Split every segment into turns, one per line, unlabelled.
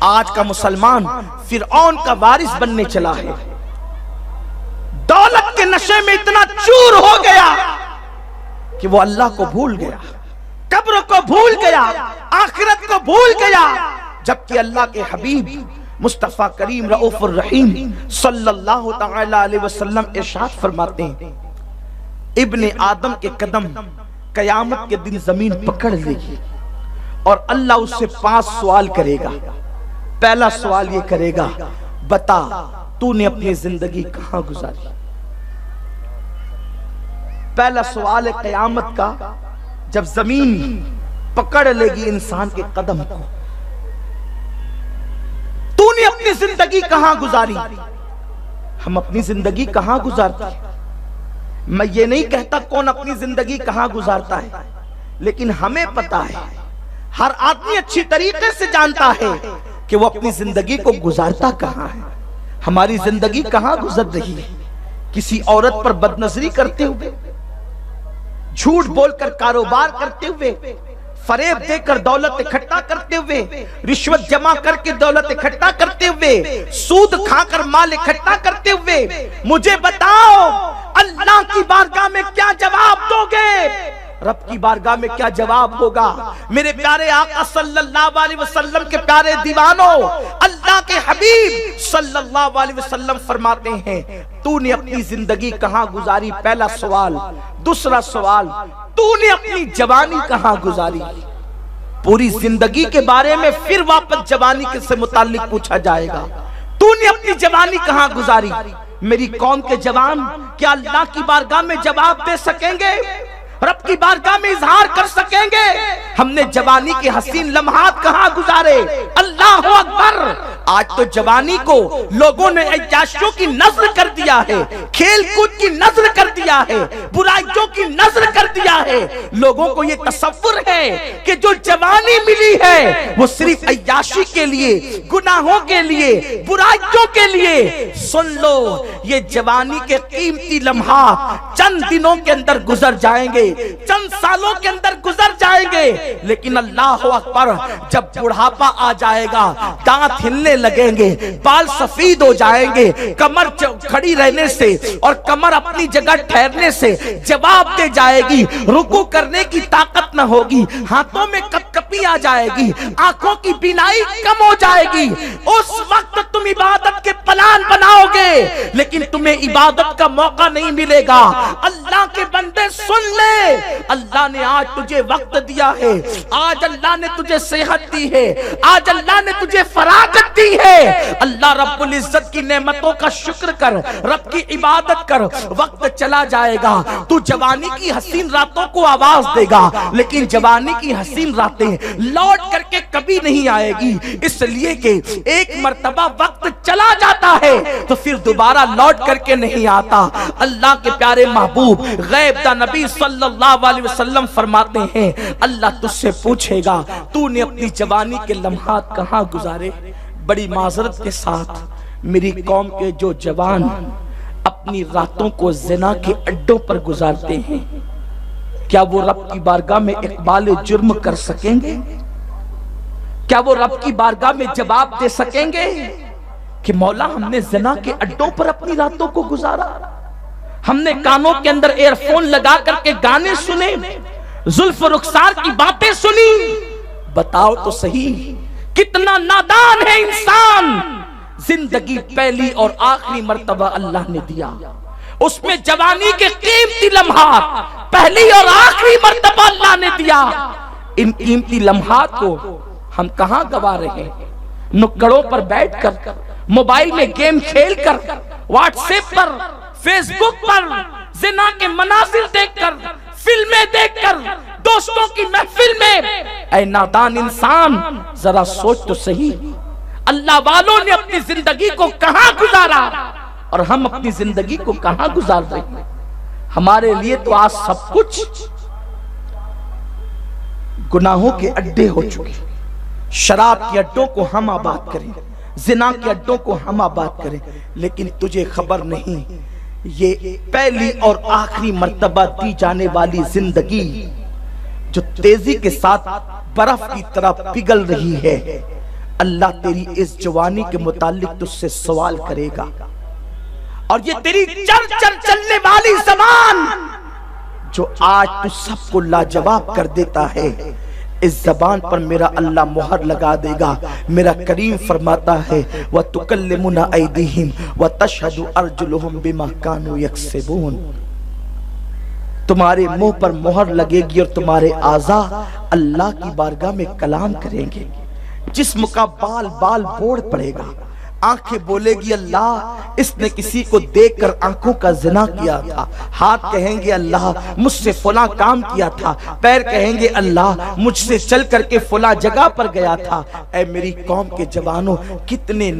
آج کا مسلمان فرعون کا وارث بننے چلا ہے، دولت کے نشے میں اتنا چور ہو گیا کہ وہ اللہ کو بھول گیا، قبر کو بھول گیا، آخرت کو بھول گیا، جبکہ اللہ کے حبیب مصطفیٰ کریم رؤوف الرحیم صلی اللہ تعالی علیہ وسلم ارشاد فرماتے ہیں ابن آدم کے قدم قیامت کے دن زمین پکڑ لے گی اور اللہ اس سے 5 سوال کرے گا۔ پہلا سوال یہ کرے گا، بتا تو نے اپنی زندگی کہاں گزاری؟ پہلا سوال ہے قیامت کا، جب زمین پکڑ لے گی انسان کے قدم کو، تو نے اپنی زندگی کہاں گزاری؟ ہم اپنی زندگی کہاں گزارتے ہیں؟ میں یہ نہیں کہتا کون اپنی زندگی کہاں گزارتا ہے، لیکن ہمیں پتا ہے، ہر آدمی اچھی طریقے سے جانتا ہے کہ وہ اپنی زندگی کو گزارتا کہاں ہے۔ ہماری زندگی کہاں گزر رہی ہے؟ کسی عورت پر بدنظری کرتے ہوئے، جھوٹ بول کر کاروبار کرتے ہوئے، فریب دے کر دولت اکھٹا کرتے ہوئے، رشوت جمع کر کے دولت اکھٹا کرتے ہوئے، سود کھا کر مال اکھٹا کرتے ہوئے، مجھے بتاؤ اللہ کی بارگاہ میں کیا جواب دو گے؟ رب کی بارگاہ میں کیا جواب ہوگا؟ میرے پیارے آقا صلی اللہ علیہ وسلم کے پیارے دیوانوں، اللہ کے حبیب صلی اللہ علیہ وسلم فرماتے ہیں تو نے اپنی زندگی کہاں گزاری؟ پہلا سوال۔ دوسرا سوال، تو نے اپنی جوانی کہاں گزاری؟ پوری زندگی کے بارے میں پھر واپس جوانی سے متعلق پوچھا جائے گا، تو نے اپنی جوانی کہاں گزاری؟ میری قوم کے جوان کیا اللہ کی بارگاہ میں جواب دے سکیں گے؟ رب کی بارگاہ میں اظہار کر سکیں گے ہم نے جوانی کے حسین لمحات کہاں گزارے؟ اللہ اکبر! آج تو جوانی کو لوگوں نے عیاشیوں کی نظر کر دیا ہے، کھیل کود کی نظر کر دیا ہے، برائیوں کی نظر کر دیا ہے۔ لوگوں کو یہ تصور ہے کہ جو جوانی ملی ہے وہ صرف عیاشی کے لیے، گناہوں کے لیے، برائیوں کے لیے۔ سن لو، یہ جوانی کے قیمتی لمحات چند دنوں کے اندر گزر جائیں گے، چند سالوں کے اندر گزر جائیں گے، لیکن اللہ اکبر جب بڑھاپا آ جائے گا، دانت ہلنے لگیں گے، بال سفید ہو جائیں گے، کمر کھڑی رہنے سے اور کمر اپنی جگہ ٹھہرنے سے جواب دے جائے گی، رکوع کرنے کی طاقت نہ ہوگی، ہاتھوں میں کپ کپی آ جائے گی، آنکھوں کی بینائی کم ہو جائے گی۔ اس وقت تم عبادت کے پلان بناؤ گے، لیکن تمہیں عبادت کا موقع نہیں ملے گا۔ اللہ کے بندے سن لے، اللہ نے آج تجھے وقت دیا ہے، آج اللہ نے تجھے صحت دی ہے، آج اللہ نے تجھے فراغت دی ہے۔ اللہ رب العزت کی نعمتوں کا شکر کر، رب کی عبادت کر، وقت چلا جائے گا، تو جوانی کی حسین راتوں کو آواز دے گا، لیکن جوانی کی حسین راتیں لوٹ کر کے کبھی نہیں آئے گی، اس لیے کہ ایک مرتبہ وقت چلا جاتا ہے تو پھر دوبارہ لوٹ کر کے نہیں آتا۔ اللہ کے پیارے محبوب غیب دا نبی صلی اللہ علیہ وسلم فرماتے ہیں اللہ تجھ سے پوچھے گا تو نے اپنی جوانی کے لمحات کہاں گزارے؟ بڑی معذرت کے ساتھ میری قوم کے جو جوان اپنی راتوں کو زنا کے اڈوں پر گزارتے ہیں، کیا وہ رب کی بارگاہ میں اقبال جرم کر سکیں گے؟ کیا وہ رب کی بارگاہ میں جواب دے سکیں گے کہ مولا ہم نے زنا کے اڈوں پر اپنی راتوں کو گزارا، ہم نے کانوں کے اندر ایئر فون لگا کر کے گانے سنے، زلف و رخسار کی باتیں سنی؟ بتاؤ تو صحیح کتنا نادان ہے انسان۔ زندگی پہلی اور آخری مرتبہ اللہ نے دیا، اس میں جوانی کے قیمتی لمحات پہلی اور آخری مرتبہ اللہ نے دیا۔ ان قیمتی لمحات کو ہم کہاں گوا رہے ہیں؟ نکڑوں پر بیٹھ کر، موبائل میں گیم کھیل کر، واٹس ایپ پر، فیس بک پر زنا کے مناظر دیکھ کر، فلمیں دیکھ کر، دوستوں کی محفل میں۔ اے نادان انسان، ذرا سوچ تو صحیح، اللہ والوں نے اپنی زندگی کو کہاں گزارا اور ہم اپنی زندگی کو کہاں گزار رہے ہیں؟ ہمارے لیے تو آج سب کچھ گناہوں کے اڈے ہو چکے۔ شراب کے اڈوں کو ہم آباد کریں، زنا کے اڈوں کو ہم آباد کریں، لیکن تجھے خبر نہیں یہ پہلی اور آخری مرتبہ دی جانے والی زندگی جو تیزی کے ساتھ برف کی طرح پگھل رہی ہے، اللہ تیری اس جوانی کے متعلق تجھ سے سوال کرے گا، اور یہ تیری چر چر چلنے والی زبان جو آج تو سب کو لاجواب کر دیتا ہے، اس زبان پر میرا اللہ مہر لگا دے گا۔ میرا کریم فرماتا ہے وَتُكَلِّمُنَا أَيْدِيهِمْ وَتَشْهَدُ أَرْجُلُهُمْ بِمَا كَانُوا يَكْسِبُونَ، تمہارے منہ پر مہر لگے گی اور تمہارے اعضاء اللہ کی بارگاہ میں کلام کریں گے، جسم کا بال بال بوڑ پڑے گا، آنکھیں بولے گی اللہ اس نے کسی کو دیکھ کر آنکھوں کا زنا کیا تھا، ہاتھ کہیں گے اللہ مجھ سے فلاں کام کیا تھا، پیر کہیں گے اللہ مجھ سے چل کر کے فلاں جگہ پر گیا تھا۔ اے میری قوم کے جوانوں، کتنے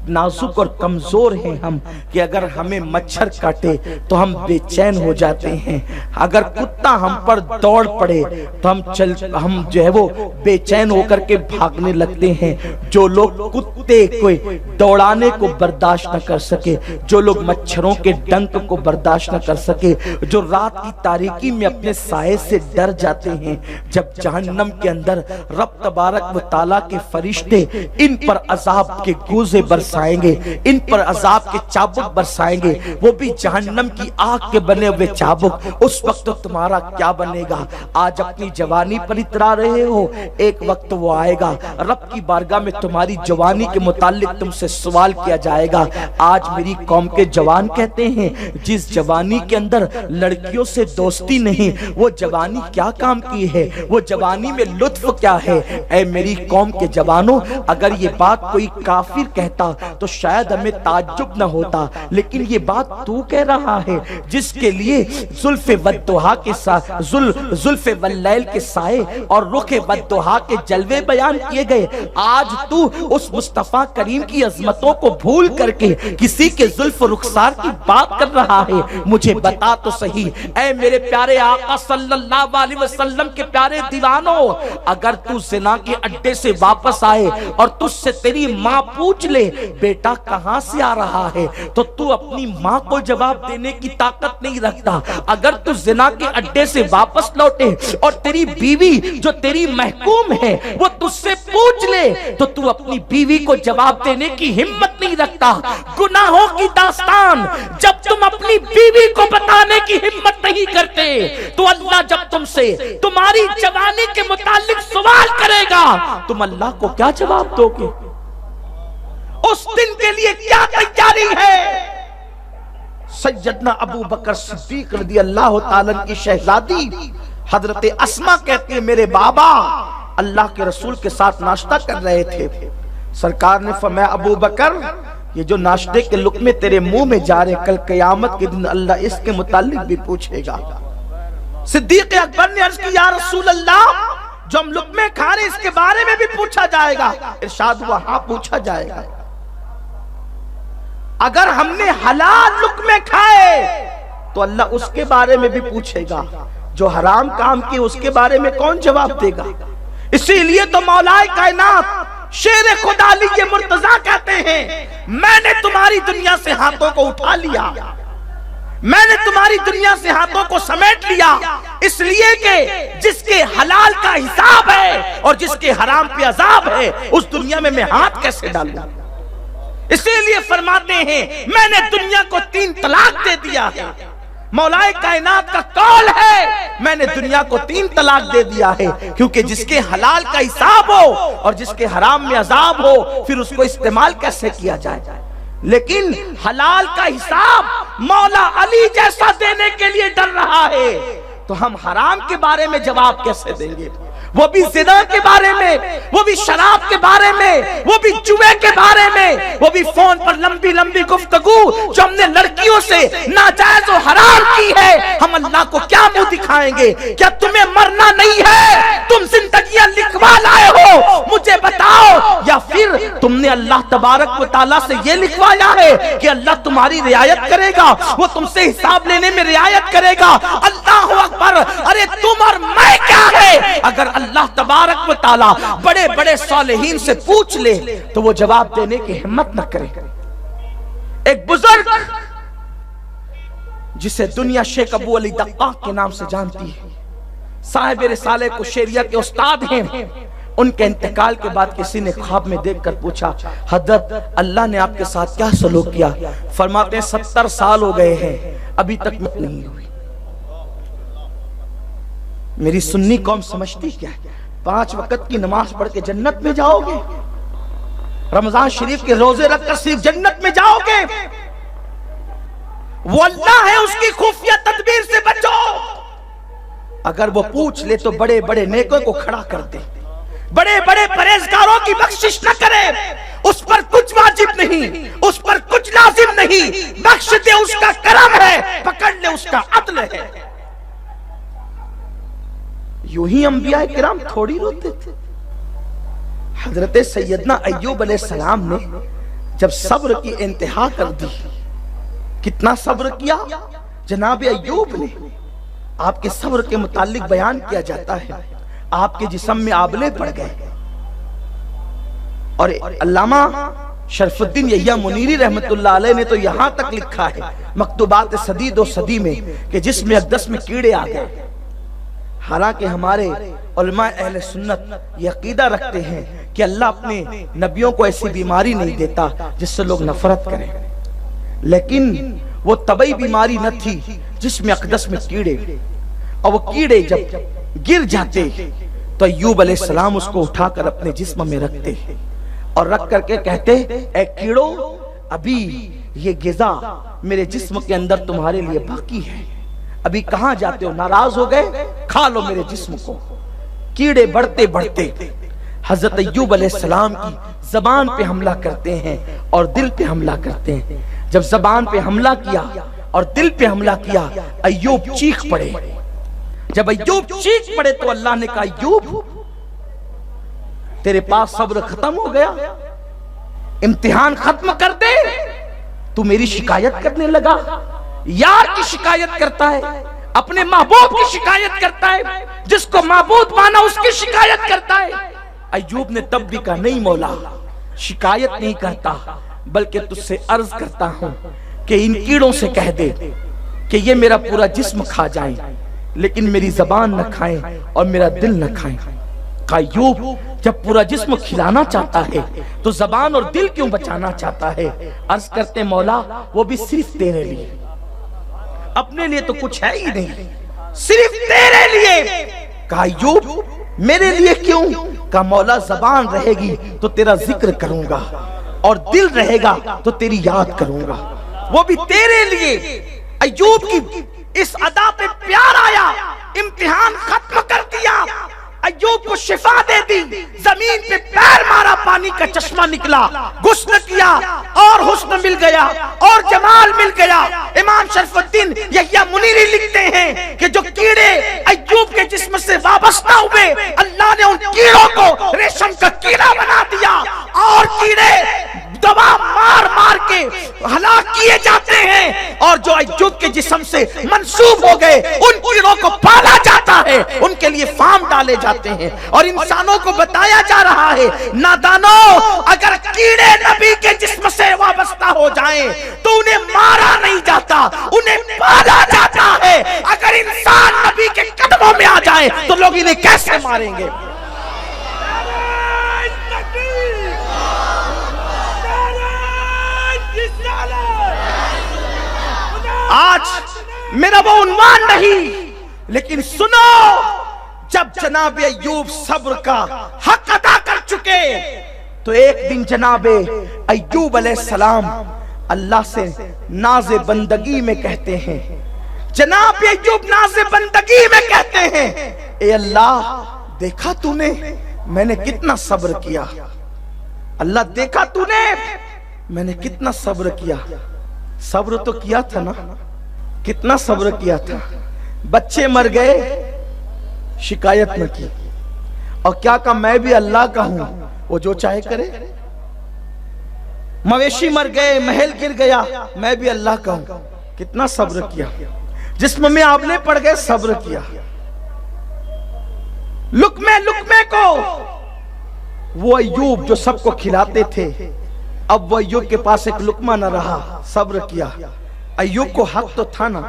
نازک اور کمزور ہیں ہم کہ اگر ہمیں مچھر کاٹے تو ہم بے چین ہو جاتے ہیں، اگر کتا ہم پر دوڑ پڑے تو ہم جو ہے وہ بے چین ہو کر کے بھاگنے لگتے ہیں۔ جو لوگ کتے کو دوڑانے کو برداشت نہ کر سکے، جو لوگ مچھروں کے ڈنک کو برداشت نہ کر سکے، جو رات کی تاریکی میں اپنے سائے سے ڈر جاتے ہیں، جب جہنم کے اندر رب تبارک و تعالیٰ کے فرشتے ان پر عذاب کے گوزے برسائیں گے، ان پر عذاب کے چابک برسائیں گے، وہ بھی جہنم کی آگ کے بنے ہوئے چابک، اس وقت تو تمہارا کیا بنے گا؟ آج اپنی جوانی پر اترا رہے ہو، ایک وقت وہ آئے گا رب کی بارگاہ میں تمہاری جوانی کے متعلق تم سے سوال کیا جائے گا۔ آج میری قوم کے جوان کہتے ہیں جس جوانی کے اندر لڑکیوں سے دوستی نہیں، وہ جوانی کیا کام کی ہے، وہ جوانی میں لطف کیا ہے؟ اے میری قوم کے جوانوں، اگر یہ بات کوئی کافر کہتا تو شاید ہمیں تعجب نہ ہوتا، لیکن یہ بات تو کہہ رہا ہے جس کے لیے زلف والضحا کے ساتھ زلف واللیل کے سائے اور رخ والضحا کے جلوے بیان کیے گئے، آج تو اس مصطفیٰ کریم کی عظمتوں کو بھول کر کے کسی کے زلف رخسار کی بات کر رہا ہے۔ مجھے بتا تو صحیح اے میرے پیارے آقا صلی اللہ علیہ وسلم کے پیارے دیوانوں، اگر تو زنا کے اڈے سے واپس آئے اور تجھ سے تیری ماں پوچھ لے بیٹا کہاں سے آ رہا ہے، تو اپنی ماں کو جواب دینے کی طاقت نہیں رکھتا۔ اگر تو زنا کے اڈے سے واپس لوٹے اور تیری بیوی جو تیری محکوم ہے وہ تجھ سے پوچھ لے تو اپنی بیوی کو جواب دینے کی ہمت نہیں رکھتا۔ گناہوں کی داستان جب تم اپنی بیوی کو بتانے کی ہمت نہیں کرتے تو اللہ جب تم سے تمہاری جوانی کے متعلق سوال کرے گا تم اللہ کو کیا جواب دو گے؟ اس دن کے لیے کیا تیاری ہے؟ سیدنا ابو بکر صدیق رضی اللہ تعالیٰ کی شہزادی حضرت اسما کہتی ہے میرے بابا اللہ کے رسول کے ساتھ ناشتہ کر رہے تھے، سرکار نے فرمایا ابو بکر یہ جو ناشتے کے لقمے تیرے منہ میں جا رہے کل قیامت کے دن اللہ اس کے متعلق بھی پوچھے گا۔ صدیق اکبر نے عرض کی یا رسول اللہ جو ہم لقمے کھا رہے اس کے بارے میں بھی پوچھا جائے گا؟ ارشاد ہوا ہاں پوچھا جائے گا۔ اگر ہم نے حلال لقمے کھائے تو اللہ اس کے بارے میں بھی پوچھے گا، جو حرام کام کیے اس کے بارے میں کون جواب دے گا؟ اسی لیے تو مولا کائنات شیر خدا علی مرتضیٰ کہتے ہیں میں نے تمہاری دنیا سے ہاتھوں کو اٹھا لیا، میں نے تمہاری دنیا سے ہاتھوں کو سمیٹ لیا، اس لیے کہ جس کے حلال کا حساب ہے اور جس کے حرام پہ عذاب ہے اس دنیا میں ہاتھ کیسے ڈالوں؟ اسی لیے فرماتے ہیں میں نے دنیا کو 3 طلاق دے دیا ہے، مولا کائنات کا قول ہے میں نے دنیا کو 3 طلاق دے دیا ہے، کیونکہ جس کے حلال کا حساب ہو اور جس کے حرام میں عذاب ہو پھر اس کو استعمال کیسے کیا جائے؟ لیکن حلال کا حساب مولا علی جیسا دینے کے لیے ڈر رہا ہے تو ہم حرام کے بارے میں جواب کیسے دیں گے؟ وہ بھی زنا کے بارے میں، وہ بھی شراب کے بارے میں، وہ بھی جوے کے بارے میں، وہ بھی فون پر لمبی لمبی گفتگو جو ہم نے لڑکیوں سے ناجائز و حرام کی ہے، ہم اللہ کو کیا منہ دکھائیں گے؟ کیا تمہیں مرنا نہیں ہے؟ تم زندگیاں لکھوا لائے ہو مجھے بتاؤ، یا پھر تم نے اللہ تبارک و تعالیٰ سے یہ لکھوایا ہے کہ اللہ تمہاری رعایت کرے گا، وہ تم سے حساب لینے میں رعایت کرے گا؟ اللہ اکبر! ارے تم اور میں کیا ہے؟ اگر اللہ تبارک و تعالیٰ بڑے بڑے صالحین سے پوچھ لے تو وہ جواب دینے کی ہمت نہ کرے۔ ایک بزرگ جسے دنیا شیخ ابو علی دقاق کے نام سے جانتی ہے، صاحب رسالہ کشیریہ کے استاد ہیں، ان کے انتقال کے بعد کسی نے خواب میں دیکھ کر پوچھا حضرت اللہ نے آپ کے ساتھ کیا سلوک کیا؟ فرماتے ہیں 70 سال ہو گئے ہیں ابھی تک موت نہیں ہوئی۔ میری سنی قوم سمجھتی کیا ہے؟ 5 وقت کی نماز پڑھ کے جنت میں جاؤ گے؟ رمضان شریف کے روزے رکھ کر صرف جنت میں جاؤ گے؟ وہ اللہ ہے، اس کی خفیہ تدبیر سے بچو۔ اگر وہ پوچھ لے تو بڑے بڑے نیکوں کو کھڑا کر دے، بڑے بڑے پرہیزگاروں کی بخشش نہ کرے۔ اس پر کچھ واجب نہیں، اس پر کچھ لازم نہیں، بخش دے اس کا کرم ہے، پکڑ لے اس کا عدل ہے۔ یوں ہی انبیاء کرام تھوڑی روتے تھے۔ حضرت سیدنا ایوب علیہ السلام نے جب صبر کی انتہا کر دی، کتنا صبر کیا جناب ایوب نے؟ آپ کے صبر کے متعلق بیان کیا جاتا ہے آپ کے جسم میں آبلے پڑ گئے، اور علامہ شرف الدین یحییٰ منیری رحمت اللہ علیہ نے تو یہاں تک لکھا ہے مکتوبات صدی 2 صدی میں کہ جسم اقدس میں کیڑے آ گئے۔ حالانکہ ہمارے علماء اہل سنت یہ عقیدہ رکھتے ہیں کہ اللہ اپنے نبیوں کو ایسی بیماری نہیں دیتا جس سے لوگ نفرت کریں، لیکن وہ طبعی بیماری نہ تھی جس میں اقدس میں کیڑے، اور وہ کیڑے جب گر جاتے تو ایوب علیہ السلام اس کو اٹھا کر اپنے جسم میں رکھتے اور رکھ کر کے کہتے اے کیڑو ابھی یہ غذا میرے جسم کے اندر تمہارے لیے باقی ہے، ابھی کہاں جاتے ہو؟ ناراض ہو گئے؟ کھا لو میرے جسم کو۔ کیڑے بڑھتے بڑھتے حضرت ایوب علیہ السلام کی زبان پہ حملہ کرتے ہیں اور دل پہ حملہ کرتے ہیں۔ جب زبان پہ حملہ کیا اور دل پہ حملہ کیا، ایوب چیخ پڑے۔ جب ایوب چیخ پڑے تو اللہ نے کہا ایوب تیرے پاس صبر ختم ہو گیا، امتحان ختم کر دے، تو میری شکایت کرنے لگا۔ یار کی شکایت کرتا ہے، اپنے محبوب کی شکایت کرتا ہے، جس کو معبود مانا اس کی شکایت کرتا ہے۔ ایوب نے تب بھی کہا نہیں مولا، شکایت نہیں کرتا بلکہ تجھ سے عرض کرتا ہوں کہ ان کیڑوں سے کہہ دے کہ یہ میرا پورا جسم کھا جائیں لیکن میری زبان نہ کھائیں اور میرا دل نہ کھائیں۔ کہا ایوب جب پورا جسم کھلانا چاہتا ہے تو زبان اور دل کیوں بچانا چاہتا ہے؟ عرض کرتے مولا وہ بھی صرف تیرے لیے، اپنے لیے تو کچھ ہے ہی نہیں، صرف تیرے لیے۔ کہا ایوب میرے لیے کیوں؟ کہا مولا زبان رہے گی تو تیرا ذکر کروں گا اور دل رہے گا تو تیری یاد کروں گا، وہ بھی تیرے لیے۔ ایوب کی اس ادا پہ پیار آیا، امتحان ختم کر دیا، ایوب کو شفا دے دی، زمین پہ پیر مارا پانی کا چشمہ نکلا، غسل کیا اور حسن مل گیا اور جمال مل گیا۔ امام شرف الدین یحییٰ منیری لکھتے ہیں کہ جو کیڑے ایوب کے جسم سے وابستہ ہوئے اللہ نے ان کیڑوں کو ریشم کا کیڑا بنا دیا، اور کیڑے دوا مار مار کے ہلاک کیے جاتے ہیں، اور جو ایوب کے جسم سے منسوب ہو گئے ان کیڑوں کو پالا جاتا ہے، ان کے لیے فارم ڈالے جاتے ہیں، اور انسانوں کو بتایا جا رہا ہے نادانو اگر کیڑے نبی کے جسم سے وابستہ ہو جائیں تو انہیں مارا نہیں جاتا، انہیں پالا جاتا ہے۔ اگر انسان نبی کے قدموں میں آ جائیں تو لوگ انہیں کیسے ماریں گے؟ آج میرا وہ عنوان نہیں، لیکن سنو جب جناب ایوب صبر کا حق ادا کر چکے تو ایک دن جناب ایوب علیہ السلام اللہ سے ناز بندگی میں کہتے ہیں، جناب ایوب ناز بندگی میں کہتے ہیں اے اللہ دیکھا تو نے میں نے کتنا صبر کیا، اللہ دیکھا تو نے میں نے کتنا صبر کیا۔ صبر تو کیا تھا نا، کتنا صبر کیا تھا، بچے مر گئے شکایت نہ کی، اور کیا کہا میں بھی اللہ کا ہوں وہ جو چاہے کرے، مویشی مر گئے محل گر گیا میں بھی اللہ کا ہوں، کتنا صبر کیا، جسم میں آبلے پڑ گئے صبر کیا، لقمے کو وہ ایوب جو سب کو کھلاتے تھے اب وہ ایوب کے پاس ایک لقمہ نہ رہا، صبر کیا۔ ایوب کو حق تو تھا نا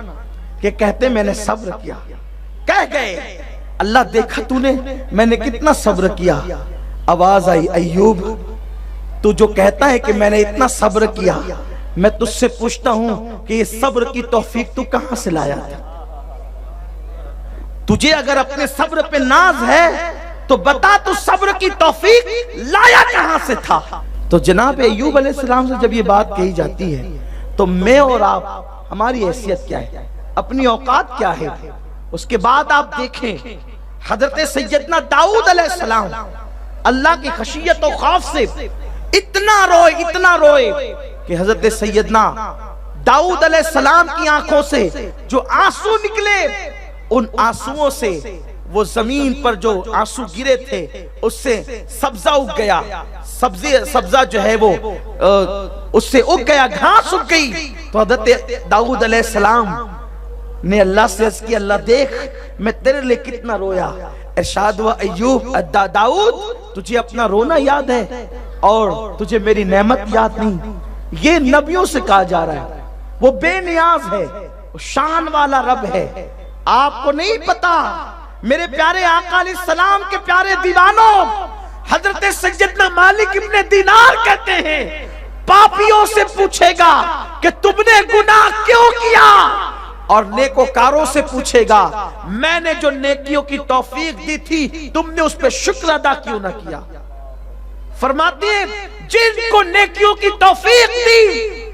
کہ کہتے میں نے صبر کیا، کہہ گئے اللہ دیکھا تو نے میں نے کتنا صبر کیا، آواز آئی ایوب تو جو کہتا ہے کہ میں نے اتنا صبر کیا، میں تجھ سے پوچھتا ہوں کہ یہ صبر کی توفیق تو کہاں سے لایا تھا؟ تجھے اگر اپنے صبر پہ ناز ہے تو بتا تو صبر کی توفیق لایا کہاں سے تھا؟ تو جناب ایوب علیہ السلام سے جب یہ بات کہی جاتی ہے تو میں اور آپ ہماری حیثیت کیا ہے، اپنی اوقات کیا ہے؟ اس کے بعد آپ دیکھیں حضرت سیدنا داؤد علیہ السلام اللہ کی خشیت و خوف سے اتنا روئے کہ حضرت سیدنا داؤد علیہ السلام کی آنکھوں سے جو آنسو نکلے، ان آنسوؤں سے وہ زمین پر جو آنسو گرے تھے اس سے سبزہ اگ گیا، سبزہ جو ہے وہ اس سے اگ گیا، گھاس اگ گئی۔ تو حضرت داؤد علیہ السلام نے اللہ سے عرض کی اللہ دیکھ میں تیرے لئے کتنا رویا۔ ارشاد ہوا ایوب داؤد تجھے اپنا رونا یاد ہے اور تجھے میری نعمت یاد نہیں؟ یہ نبیوں سے کہا جا رہا ہے، وہ بے نیاز ہے، وہ شان والا رب ہے۔ آپ کو نہیں پتا میرے پیارے آقا علیہ السلام کے پیارے دیوانوں، حضرت سیدنا مالک ابن دینار کہتے ہیں پاپیوں سے پوچھے گا کہ تم نے گناہ کیوں کیا، اور نیکوکاروں سے پوچھے گا میں نے جو نیکیوں کی توفیق دی تھی تم نے اس پہ شکر ادا کیوں نہ کیا؟ فرماتے ہیں جن کو نیکیوں کی توفیق دی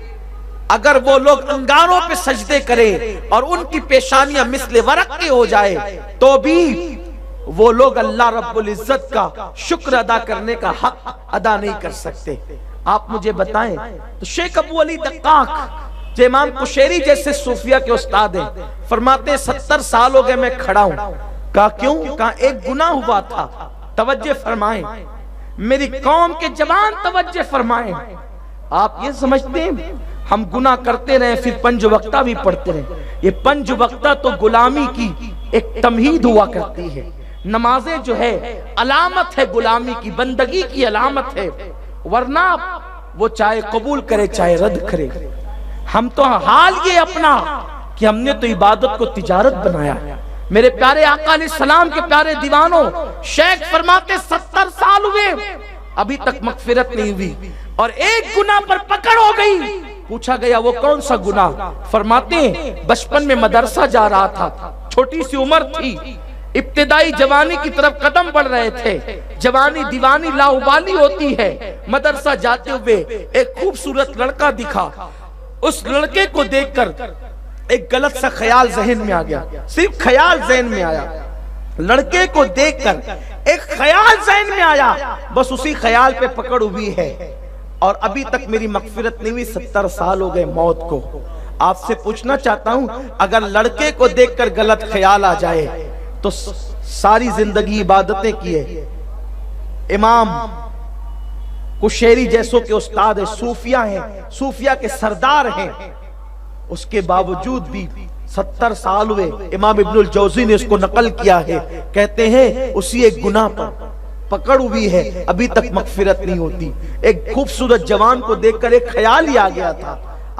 اگر وہ لوگ انگاروں پہ سجدے کرے اور ان کی پیشانیاں مثل ورق کے ہو جائے تو بھی وہ لوگ اللہ رب العزت کا شکر ادا کرنے کا حق ادا نہیں کر سکتے۔ آپ مجھے بتائیں تو شیخ ابو علی دقاق جو امام قشیری جیسے صوفیہ کے استاد ہیں فرماتے ہیں 70 سال ہو گئے میں کھڑا ہوں۔ کہا کیوں؟ کہا ایک گناہ ہوا تھا، توجہ فرمائیں میری قوم کے جوان توجہ فرمائیں۔ آپ یہ سمجھتے ہیں ہم گناہ کرتے رہے پھر پنج وقتہ بھی پڑھتے رہے؟ یہ پنج وقتہ تو غلامی کی ایک تمہید ہوا کرتی ہے۔ نمازیں جو ہے علامت ہے غلامی کی، بندگی کی علامت ہے، ورنہ وہ چاہے قبول کرے چاہے رد کرے۔ ہم تو حال یہ اپنا کہ ہم نے تو عبادت کو تجارت بنایا۔ میرے پیارے آقا علیہ السلام کے پیارے دیوانوں، شیخ فرماتے 70 سال ہوئے ابھی تک مغفرت نہیں ہوئی، اور ایک گناہ پر پکڑ ہو گئی۔ پوچھا گیا وہ کون سا گناہ؟ فرماتے ہیں بچپن میں مدرسہ جا رہا تھا، چھوٹی سی عمر تھی، ابتدائی جوانی کی طرف قدم بڑھ رہے تھے، جوانی دیوانی لاؤبالی ہوتی ہے۔ مدرسہ جاتے ہوئے ایک خوبصورت لڑکا دکھا، اس لڑکے کو دیکھ کر ایک غلط سا خیال ذہن میں آ گیا، صرف خیال ذہن میں آیا، لڑکے کو دیکھ کر ایک خیال ذہن میں آیا، بس اسی خیال پہ پکڑ ہوئی ہے، اور ابھی تک میری مغفرت نہیں ہوئی، 70 سال ہو گئے موت کو۔ آپ سے پوچھنا چاہتا ہوں اگر لڑکے کو دیکھ کر غلط خیال آ جائے تو ساری زندگی عبادتیں کیے، امام قشیری جیسوں کے استاد ہیں، صوفیہ ہیں، صوفیہ کے سردار ہیں، اس کے باوجود بھی 70 سال ہوئے۔ امام ابن الجوزی نے اس کو نقل کیا ہے، کہتے ہیں اسی ایک گناہ پر پکڑ ہوئی ہے، ابھی تک مغفرت نہیں ہوتی۔ ایک خوبصورت جوان کو دیکھ کر ایک خیال ہی آ گیا تھا۔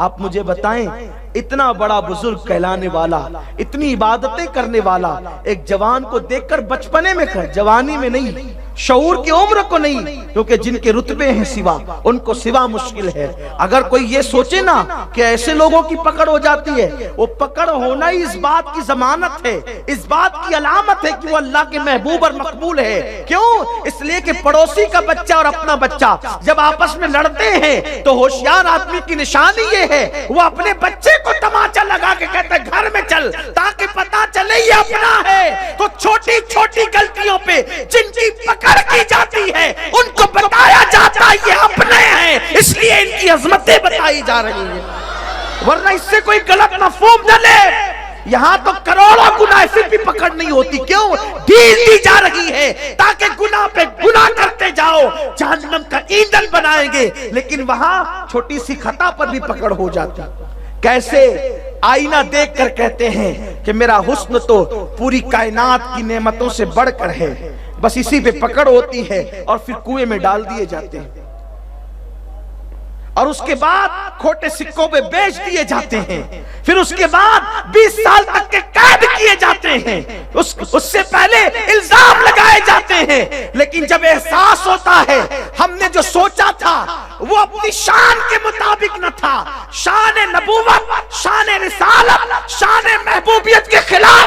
آپ مجھے بتائیں اتنا بڑا بزرگ کہلانے والا، اتنی عبادتیں کرنے والا ایک جوان کو دیکھ کر بچپنے میں جوانی میں نہیں، شعور کی عمر کو نہیں، کیونکہ جن کے رتبے ہیں سوا ان کو سوا مشکل ہے۔ اگر کوئی یہ سوچے نا کہ ایسے لوگوں کی پکڑ ہو جاتی ہے، وہ پکڑ ہونا ہی اس بات کی ضمانت ہے، اس بات کی علامت ہے کہ وہ اللہ کے محبوب اور مقبول ہے۔ کیوں؟ اس لیے کہ پڑوسی کا بچہ اور اپنا بچہ جب آپس میں لڑتے ہیں تو ہوشیار آدمی کی نشانی یہ ہے وہ اپنے بچے کو تماچا لگا کے کہتا ہے گھر میں چل، تاکہ پتا چلے یہ اپنا ہے۔ تو چھوٹی چھوٹی غلطیوں پہ جن کی پکڑ کی جاتی ہے ان کو بتایا جاتا ہے یہ اپنے ہیں، اس لیے ان کی عظمتیں بتائی جا رہی ہیں، ورنہ اس سے کوئی غلط مفہوم نہ لے۔ یہاں تو کروڑوں گناہ پھر بھی پکڑ نہیں ہوتی، کیوں؟ ڈھیل دی جا رہی ہے تاکہ گناہ پہ گناہ کرتے جاؤ، جہنم کا ایندھن بنائیں گے، لیکن وہاں چھوٹی سی خطا پر بھی پکڑ ہو جاتی۔ کیسے آئینہ دیکھ کر کہتے ہیں کہ میرا حسن تو پوری کائنات کی نعمتوں سے بڑھ کر ہے، بس اسی پہ پکڑ ہوتی ہے اور پھر کنویں میں ڈال دیے جاتے ہیں، اور اس کے بعد کھوٹے سکوں پہ بیچ دیے جاتے ہیں، پھر اس کے بعد 20 سال تک کے قید کیے جاتے ہیں، اس سے پہلے الزام لگائے جاتے ہیں، لیکن جب احساس ہوتا ہے ہم نے جو سوچا تھا وہ اپنی شان کے مطابق نہ تھا، شان نبوت، شان رسالت، شان محبوبیت کے خلاف